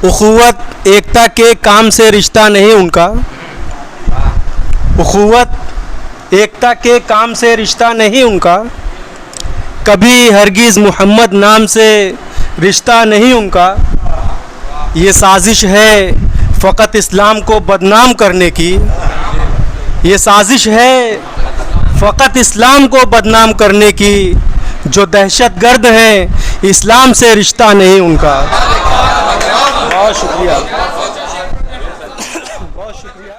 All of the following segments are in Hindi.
उखुवत एकता के काम से रिश्ता नहीं उनका। उखुवत एकता के काम से रिश्ता नहीं उनका। कभी हरगिज़ मोहम्मद नाम से रिश्ता नहीं उनका। ये साजिश है फ़कत इस्लाम को बदनाम करने की। ये साजिश है फ़कत इस्लाम को बदनाम करने की। जो दहशतगर्द हैं इस्लाम से रिश्ता नहीं उनका। बहुत शुक्रिया, बहुत शुक्रिया।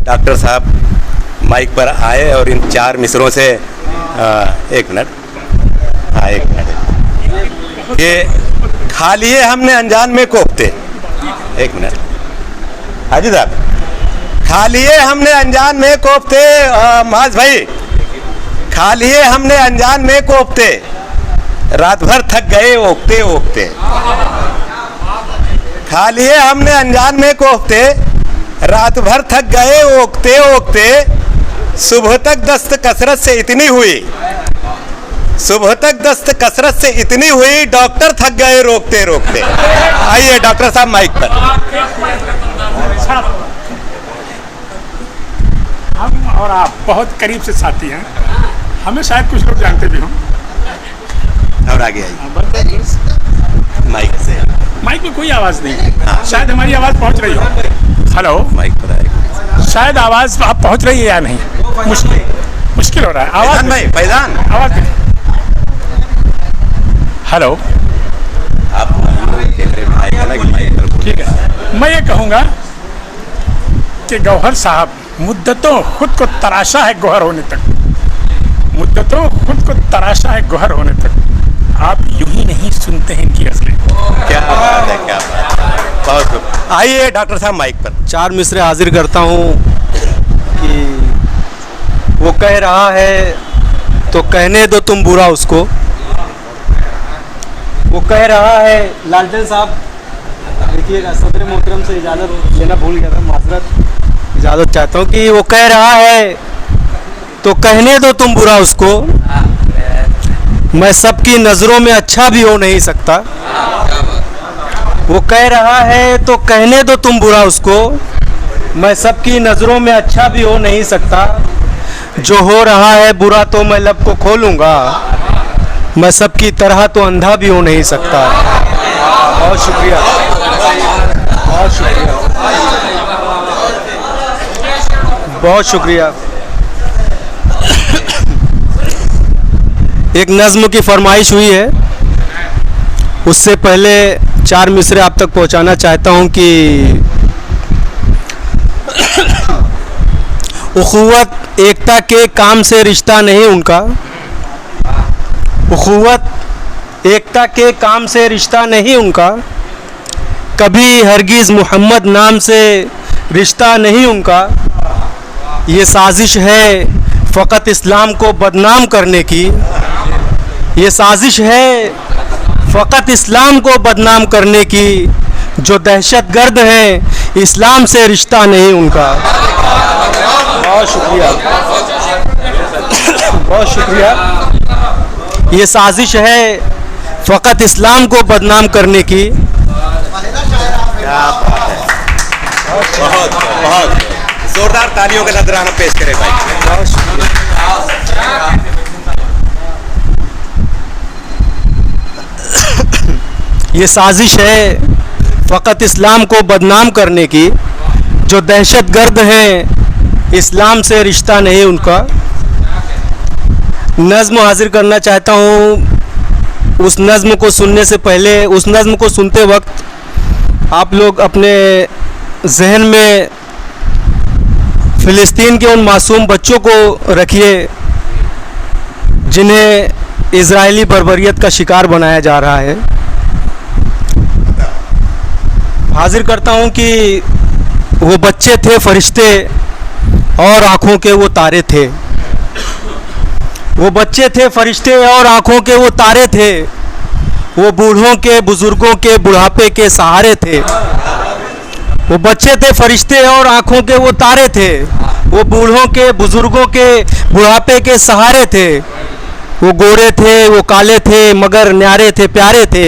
डॉक्टर साहब माइक पर आए और इन 4 मिसरों से एक मिनट, हाँ एक मिनट, ये खा लिए हमने अनजान में कोफ्ते। एक मिनट हाजी साहब, खा लिए हमने अनजान में कोफ्ते। माज भाई, खा लिए हमने अनजान में कोफ्ते, रात भर थक गए ओकते ओकते। खा लिए हमने अनजान में कोफ्ते, रात भर थक गए ओकते ओकते। सुबह तक दस्त कसरत से इतनी हुई, सुबह तक दस्त कसरत से इतनी हुई, डॉक्टर थक गए रोकते रोकते। आइए डॉक्टर साहब माइक पर। हम और आप बहुत करीब से साथी हैं, हमें शायद कुछ लोग जानते भी हों। और आगे आइए माइक से। माइक में कोई आवाज़ नहीं है, शायद हमारी आवाज़ पहुंच रही हो। हेलो, माइक पर आएगा, शायद आवाज़ आप पहुंच रही है या नहीं। मुश्किल हो रहा है आवाज़ भाई फैजान आवाज़। हेलो, आप कैमरे में आएगा ना कि माइक पर? ठीक है। मैं ये कहूँगा कि गौहर साहब मुद्दतों खुद को तराशा है गौहर होने तक, मुद्दतों खुद को तराशा है गौहर होने तक। आप यूं ही नहीं सुनते हैं इनकी असली। क्या बात है, क्या बात है, बहुत खूब। आइए डॉक्टर साहब माइक पर। 4 मिसरे हाजिर करता हूँ कि वो कह रहा है तो कहने दो तुम बुरा उसको। वो कह रहा है, लालटेन साहब देखिएगा, सदर मोहतरम से इजाज़त लेना भूल गया था, माजरत, इजाज़त चाहता हूँ कि वो कह रहा है तो कहने दो तुम बुरा उसको। मैं सबकी नज़रों में अच्छा भी हो नहीं सकता। वो कह रहा है तो कहने दो तुम बुरा उसको। मैं सबकी नज़रों में अच्छा भी हो नहीं सकता। जो हो रहा है बुरा तो मैं लब को खोलूँगा। मैं सबकी तरह तो अंधा भी हो नहीं सकता। बहुत शुक्रिया, बहुत शुक्रिया, बहुत शुक्रिया। एक नज़्म की फरमाइश हुई है, उससे पहले 4 मिसरे आप तक पहुंचाना चाहता हूं कि उखुवत एकता के काम से रिश्ता नहीं उनका। उखुवत एकता के काम से रिश्ता नहीं उनका। कभी हरगिज़ मोहम्मद नाम से रिश्ता नहीं उनका। ये साजिश है फ़कत इस्लाम को बदनाम करने की। ये साजिश है फ़कत इस्लाम को बदनाम करने की। जो दहशतगर्द हैं इस्लाम से रिश्ता नहीं उनका। बहुत शुक्रिया, बहुत शुक्रिया। ये साजिश है फ़कत इस्लाम को बदनाम करने की। क्या बात है, बहुत बहुत जोरदार तालियों का नजराना पेश करें भाई। बहुत शुक्रिया। ये साजिश है फ़कत इस्लाम को बदनाम करने की। जो दहशतगर्द हैं इस्लाम से रिश्ता नहीं उनका। नज़्म हाजिर करना चाहता हूँ। उस नज़्म को सुनने से पहले, उस नज़्म को सुनते वक्त आप लोग अपने जहन में फ़िलिस्तीन के उन मासूम बच्चों को रखिए जिन्हें इजरायली बर्बरियत का शिकार बनाया जा रहा है। हाजिर करता हूँ कि वो बच्चे थे फरिश्ते और आँखों के वो तारे थे। वो बच्चे थे फरिश्ते और आँखों के वो तारे थे। वो बूढ़ों के, बुज़ुर्गों के बुढ़ापे के सहारे थे। वो बच्चे थे फरिश्ते और आंखों के वो तारे थे। वो बूढ़ों के बुजुर्गों के बुढ़ापे के सहारे थे। वो गोरे थे, वो काले थे, मगर न्यारे थे, प्यारे थे।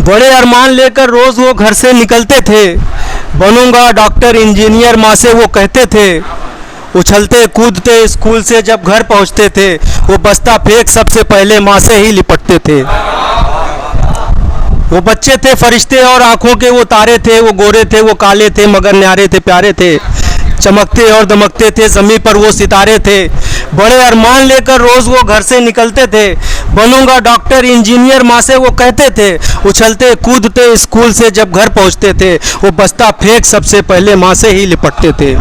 बड़े अरमान लेकर रोज वो घर से निकलते थे। बनूंगा डॉक्टर इंजीनियर माँ से वो कहते थे। उछलते कूदते स्कूल से जब घर पहुंचते थे, वो बस्ता फेंक सबसे पहले माँ से ही लिपटते थे। वो बच्चे थे फरिश्ते और आंखों के वो तारे थे। वो गोरे थे, वो काले थे, मगर न्यारे थे, प्यारे थे। चमकते और दमकते थे, ज़मीं पर वो सितारे थे। बड़े अरमान लेकर रोज़ वो घर से निकलते थे। बनूंगा डॉक्टर इंजीनियर माँ से वो कहते थे। उछलते कूदते स्कूल से जब घर पहुँचते थे, वो बस्ता फेंक सबसे पहले माँ से ही लिपटते थे।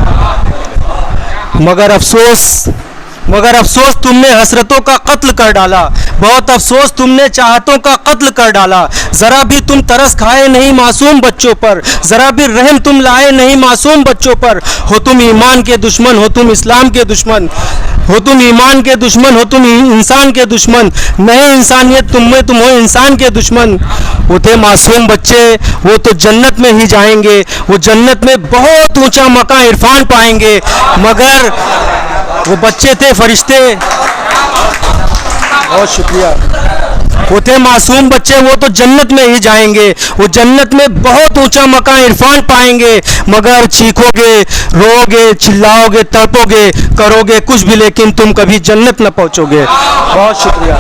मगर अफसोस तुमने हसरतों का कत्ल कर डाला। बहुत अफसोस तुमने चाहतों का कत्ल कर डाला। ज़रा भी तुम तरस खाए नहीं मासूम बच्चों पर, ज़रा भी रहम तुम लाए नहीं मासूम बच्चों पर। हो तुम ईमान के दुश्मन, हो तुम इस्लाम के दुश्मन, हो तुम ईमान के दुश्मन, हो तुम इंसान के दुश्मन। नहीं इंसानियत तुम में, तुम हो इंसान के दुश्मन। वो थे मासूम बच्चे, वो तो जन्नत में ही जाएंगे। वो जन्नत में बहुत ऊंचा मकाम इरफान पाएंगे। मगर वो बच्चे थे फरिश्ते। बहुत शुक्रिया। वो थे मासूम बच्चे, वो तो जन्नत में ही जाएंगे। वो जन्नत में बहुत ऊंचा मकाम इरफान पाएंगे। मगर चीखोगे, रोओगे, चिल्लाओगे, तड़पोगे, करोगे कुछ भी, लेकिन तुम कभी जन्नत न पहुंचोगे। बहुत शुक्रिया।